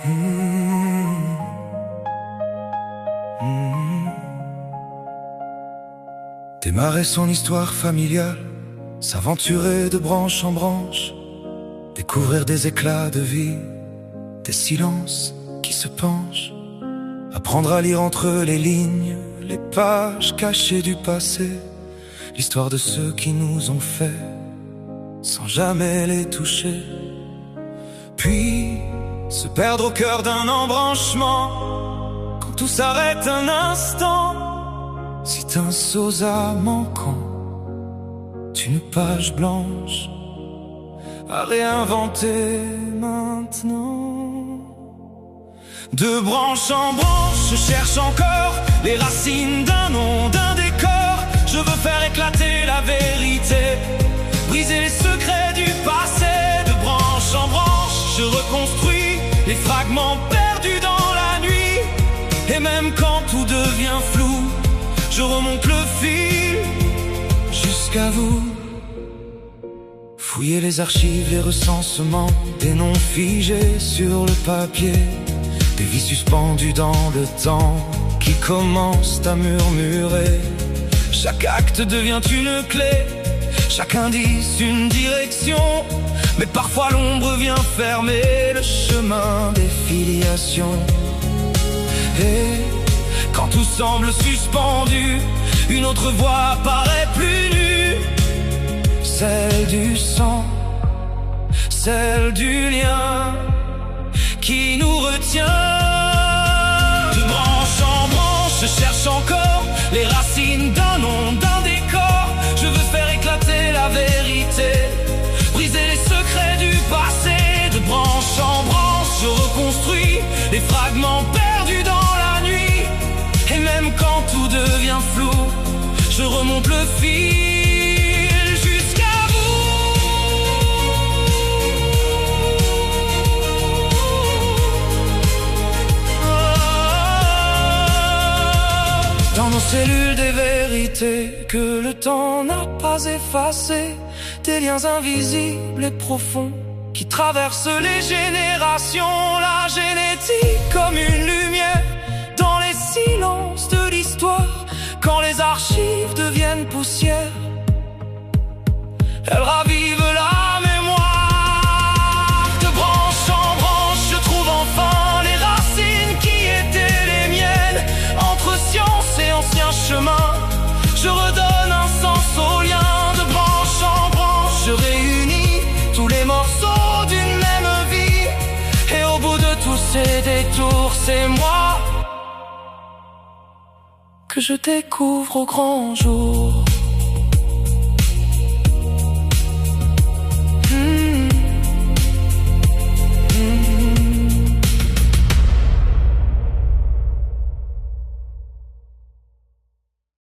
Mmh. Mmh. Démarrer son histoire familiale, s'aventurer de branche en branche, découvrir des éclats de vie, des silences qui se penchent, apprendre à lire entre les lignes, les pages cachées du passé, l'histoire de ceux qui nous ont fait, sans jamais les toucher. Puis se perdre au cœur d'un embranchement, quand tout s'arrête un instant. C'est un sosa manquant d'une page blanche à réinventer maintenant. De branche en branche, je cherche encore les racines d'un nom, d'un décor. Je veux faire éclater la vérité, briser les secrets du passé. De branche en branche, je reconstruis les fragments perdus dans la nuit. Et même quand tout devient flou, je remonte le fil jusqu'à vous. Fouiller les archives, les recensements, des noms figés sur le papier, des vies suspendues dans le temps qui commencent à murmurer. Chaque acte devient une clé, chaque indice une direction, mais parfois l'ombre vient fermer le chemin des filiations. Et quand tout semble suspendu, une autre voix apparaît plus nue, celle du sang, celle du lien qui nous retient. De branche en branche, je cherche encore les racines d'un nom, d'un décor. Je veux faire éclater la vérité, briser les secrets du passé. De branche en branche, je reconstruis les fragments perdus dans la nuit. Et même quand tout devient flou, je remonte le fil jusqu'à vous. Dans nos cellules des vérités que le temps n'a pas effacées, des liens invisibles et profonds qui traversent les générations. La génétique comme une lumière dans les silences de l'histoire. Quand les archives deviennent poussière, elles ravivent la mémoire. De branche en branche, je trouve enfin les racines qui étaient les miennes. Entre science et anciens chemins, je redonne un sens au lien. De branche en branche, je réunis tous les morceaux d'une même vie. Et au bout de tous ces détours, c'est moi que je découvre au grand jour.